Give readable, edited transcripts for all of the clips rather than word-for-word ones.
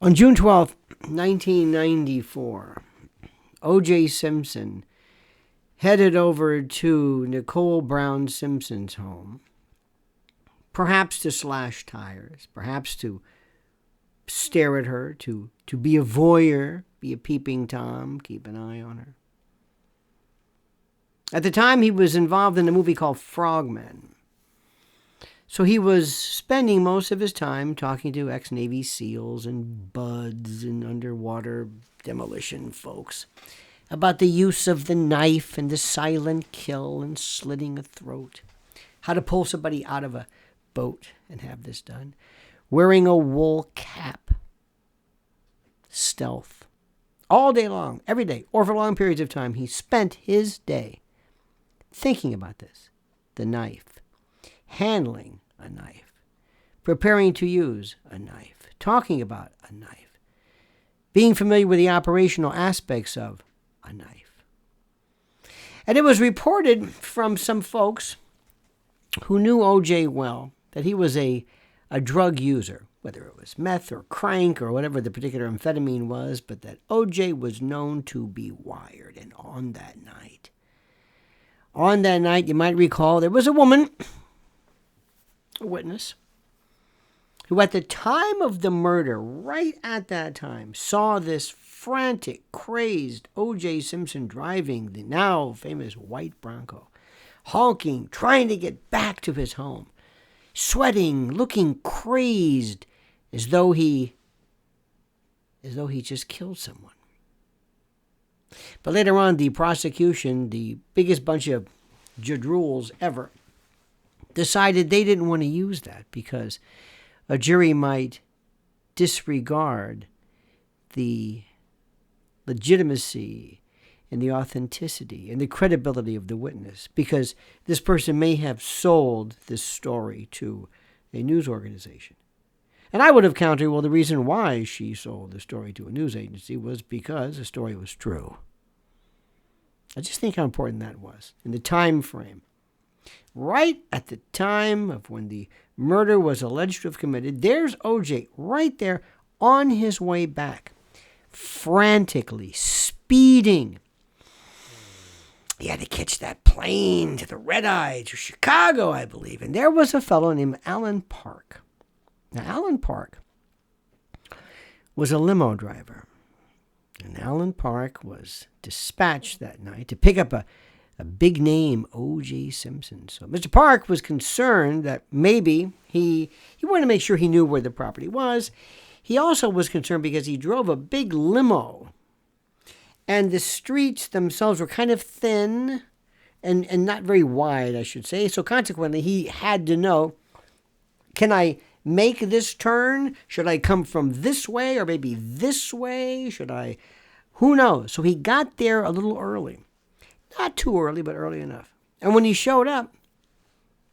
On June 12th, 1994, O.J. Simpson headed over to Nicole Brown Simpson's home, perhaps to slash tires, perhaps to stare at her, to be a voyeur, be a peeping Tom, keep an eye on her. At the time, he was involved in a movie called Frogmen. So he was spending most of his time talking to ex-Navy SEALs and buds and underwater demolition folks about the use of the knife and the silent kill and slitting a throat, how to pull somebody out of a boat and have this done, wearing a wool cap, stealth, all day long, every day, or for long periods of time. He spent his day thinking about this, the knife, handling a knife, preparing to use a knife, talking about a knife, being familiar with the operational aspects of a knife. And it was reported from some folks who knew O.J. well that he was a drug user, whether it was meth or crank or whatever the particular amphetamine was, but that O.J. was known to be wired. And on that night, you might recall, there was a woman, a witness, who at the time of the murder, right at that time, saw this frantic, crazed O.J. Simpson driving the now famous white Bronco, honking, trying to get back to his home, sweating, looking crazed, as though he just killed someone. But later on, the prosecution, the biggest bunch of jadrules ever, decided they didn't want to use that because a jury might disregard the legitimacy and the authenticity and the credibility of the witness, because this person may have sold this story to a news organization. And I would have countered, well, the reason why she sold the story to a news agency was because the story was true. I just think how important that was in the time frame. Right at the time of when the murder was alleged to have committed, there's O.J. right there on his way back, frantically speeding. He had to catch that plane to the red eye to Chicago, I believe. And there was a fellow named Alan Park. Now, Alan Park was a limo driver. And Alan Park was dispatched that night to pick up a big name, O.J. Simpson. So Mr. Park was concerned that maybe he wanted to make sure he knew where the property was. He also was concerned because he drove a big limo, and the streets themselves were kind of thin and not very wide, I should say. So consequently, he had to know, can I make this turn? Should I come from this way or maybe this way? Who knows? So he got there a little early. Not too early, but early enough. And when he showed up,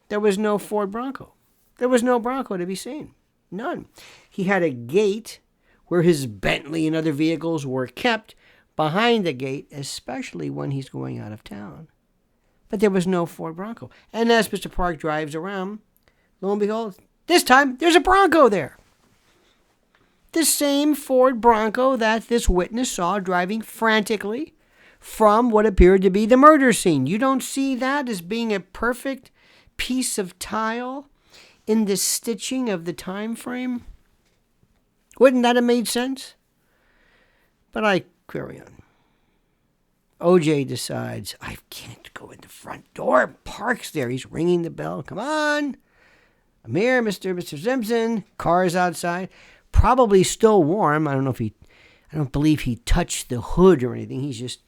there was no Ford Bronco. There was no Bronco to be seen. None. He had a gate where his Bentley and other vehicles were kept behind the gate, especially when he's going out of town. But there was no Ford Bronco. And as Mr. Park drives around, lo and behold, this time there's a Bronco there. The same Ford Bronco that this witness saw driving frantically from what appeared to be the murder scene. You don't see that as being a perfect piece of tile in the stitching of the time frame? Wouldn't that have made sense? But I carry on. O.J. decides, I can't go in the front door. Park's there. He's ringing the bell. Come on. I'm here, Mr. Simpson. Car's outside. Probably still warm. I don't believe he touched the hood or anything. He's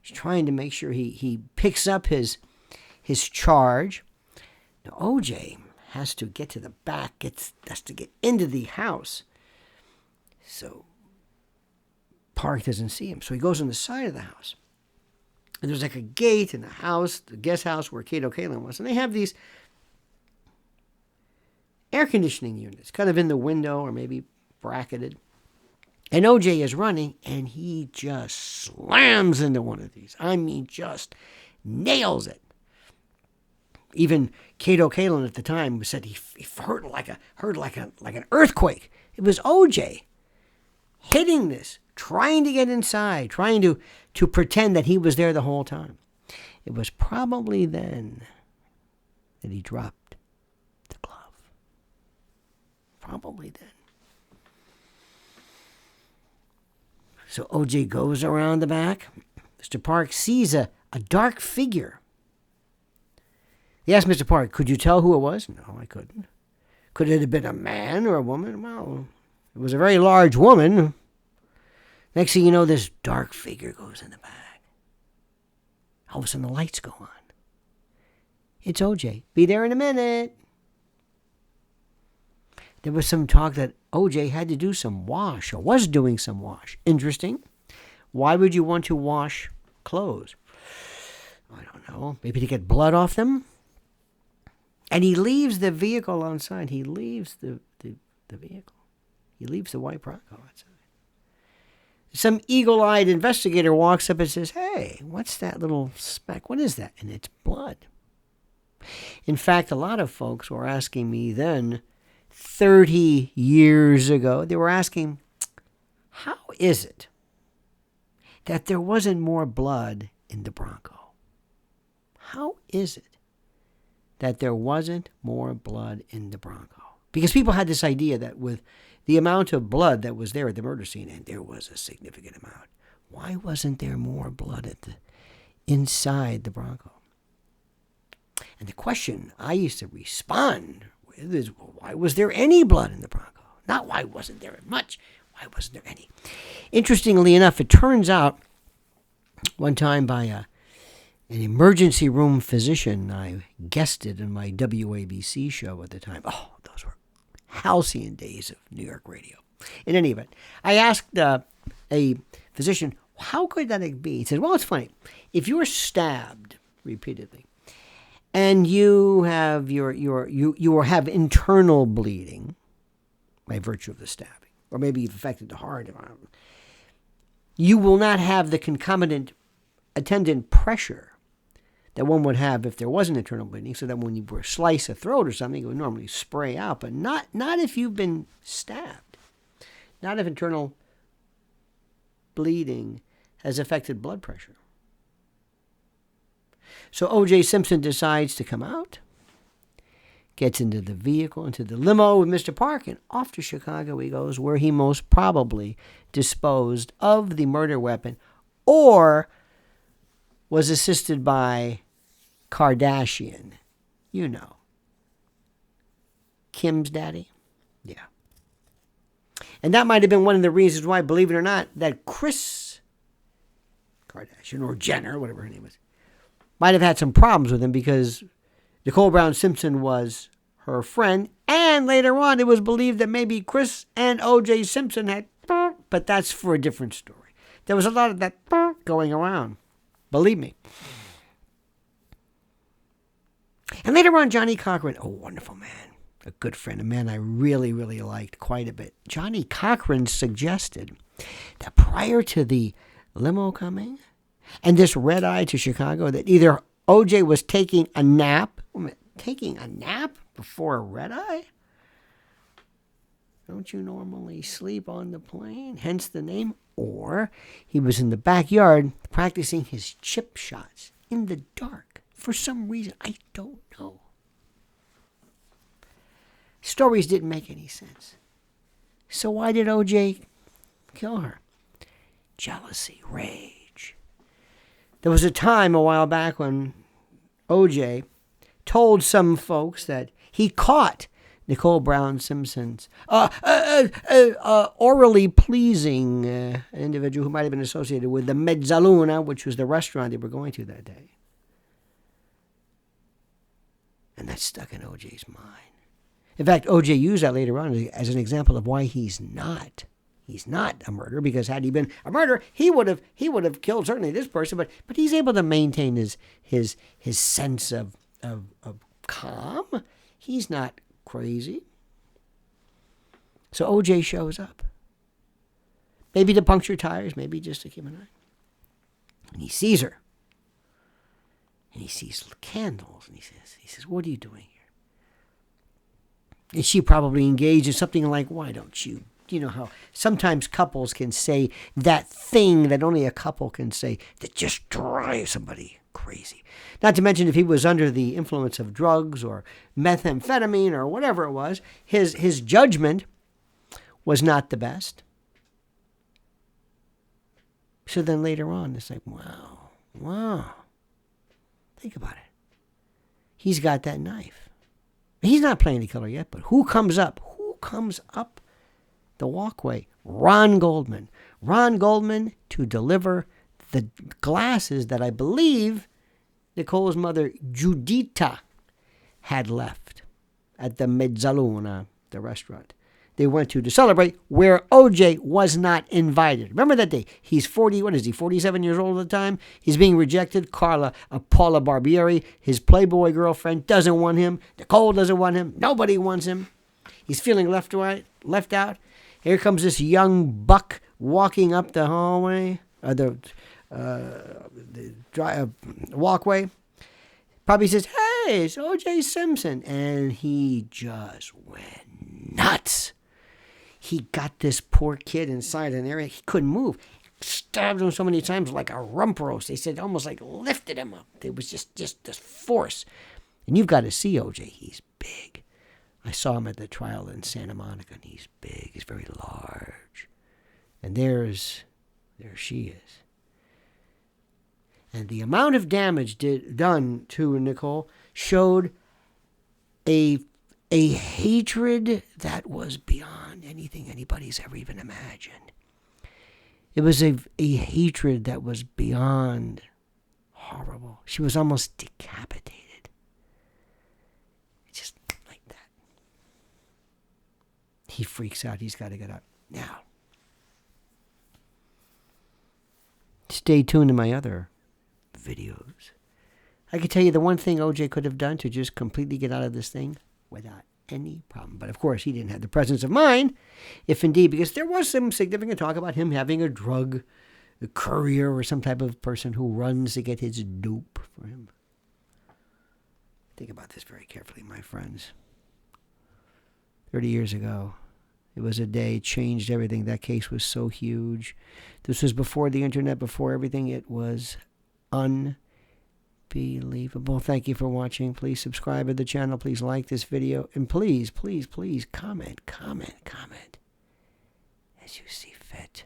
trying to make sure he picks up his charge. Now, O.J. has to get to the back, has to get into the house. So Park doesn't see him. So he goes on the side of the house. And there's like a gate in the house, the guest house where Cato Kalin was. And they have these air conditioning units kind of in the window or maybe bracketed. And O.J. is running, and he just slams into one of these. I mean, just nails it. Even Cato Kalin at the time said he heard like an earthquake. It was O.J. hitting this, trying to get inside, trying to pretend that he was there the whole time. It was probably then that he dropped the glove. Probably then. So O.J. goes around the back. Mr. Park sees a dark figure. He asked Mr. Park, could you tell who it was? No, I couldn't. Could it have been a man or a woman? Well, it was a very large woman. Next thing you know, this dark figure goes in the back. All of a sudden, the lights go on. It's O.J. Be there in a minute. There was some talk that O.J. had to do some wash, or was doing some wash. Interesting. Why would you want to wash clothes? I don't know. Maybe to get blood off them? And he leaves the vehicle outside. He leaves the vehicle. He leaves the white Bronco outside. Some eagle-eyed investigator walks up and says, hey, what's that little speck? What is that? And it's blood. In fact, a lot of folks were asking me then, 30 years ago, they were asking, how is it that there wasn't more blood in the Bronco? How is it that there wasn't more blood in the Bronco? Because people had this idea that with the amount of blood that was there at the murder scene, and there was a significant amount, why wasn't there more blood inside the Bronco? And the question I used to respond with is, well, why was there any blood in the Bronco? Not why wasn't there much, why wasn't there any? Interestingly enough, it turns out one time by an emergency room physician I guested in my WABC show at the time. Oh, those were halcyon days of New York radio. In any event, I asked a physician, how could that be? He said, well, it's funny. If you're stabbed repeatedly and you have you have internal bleeding by virtue of the stabbing, or maybe you've affected the heart, you will not have the concomitant attendant pressure that one would have if there wasn't internal bleeding, so that when you were slice a throat or something, it would normally spray out, but not if you've been stabbed. Not if internal bleeding has affected blood pressure. So O.J. Simpson decides to come out, gets into the vehicle, into the limo with Mr. Park, and off to Chicago he goes, where he most probably disposed of the murder weapon, or was assisted by Kardashian. You know. Kim's daddy? Yeah. And that might have been one of the reasons why, believe it or not, that Kris Kardashian, or Jenner, whatever her name was, might have had some problems with him, because Nicole Brown Simpson was her friend, and later on it was believed that maybe Kris and O.J. Simpson had, but that's for a different story. There was a lot of that going around. Believe me. And later on, Johnny Cochran, a wonderful man, a good friend, a man I really, really liked quite a bit. Johnny Cochran suggested that prior to the limo coming and this red eye to Chicago, that either O.J. was taking a nap. Taking a nap before a red eye? Don't you normally sleep on the plane? Hence the name. Or he was in the backyard practicing his chip shots in the dark. For some reason, I don't know. Stories didn't make any sense. So why did O.J. kill her? Jealousy, rage. There was a time a while back when O.J. told some folks that he caught Nicole Brown Simpson's orally pleasing an individual who might have been associated with the Mezzaluna, which was the restaurant they were going to that day. And that stuck in O.J.'s mind. In fact, O.J. used that later on as an example of why he's not a murderer, because had he been a murderer, he would have killed certainly this person, but he's able to maintain his sense of calm. He's not crazy. So O.J. shows up. Maybe to puncture tires, maybe just to keep an eye. And he sees her. And he sees candles, and he says, what are you doing here? And she probably engaged in something like, why don't you you know how sometimes couples can say that thing that only a couple can say that just drives somebody crazy. Not to mention if he was under the influence of drugs or methamphetamine or whatever it was, his judgment was not the best. So then later on, it's like, wow. Think about it. He's got that knife. He's not playing the killer yet, but who comes up? Who comes up the walkway? Ron Goldman. Ron Goldman to deliver the glasses that I believe Nicole's mother, Judita, had left at the Mezzaluna, the restaurant they went to celebrate, where OJ was not invited. Remember that day? He's 47 years old at the time. He's being rejected. Paula Barbieri, his Playboy girlfriend, doesn't want him. Nicole doesn't want him. Nobody wants him. He's feeling left out. Here comes this young buck walking up the hallway, the walkway. Probably says, "Hey, it's O.J. Simpson," and he just went nuts. He got this poor kid inside an area he couldn't move. Stabbed him so many times like a rump roast. They said almost like lifted him up. It was just this force. And you've got to see O.J. He's big. I saw him at the trial in Santa Monica, and he's big. He's very large. And there she is. And the amount of damage done to Nicole showed a hatred that was beyond anything anybody's ever even imagined. It was a hatred that was beyond horrible. She was almost decapitated. Just like that. He freaks out. He's got to get up. Now, stay tuned to my other videos. I could tell you the one thing OJ could have done to just completely get out of this thing without any problem. But of course, he didn't have the presence of mind, if indeed, because there was some significant talk about him having a drug courier or some type of person who runs to get his dope for him. Think about this very carefully, my friends. 30 years ago, it was a day, changed everything. That case was so huge. This was before the internet, before everything. It was unbelievable. Thank you for watching. Please subscribe to the channel. Please like this video. And please, please, please comment as you see fit.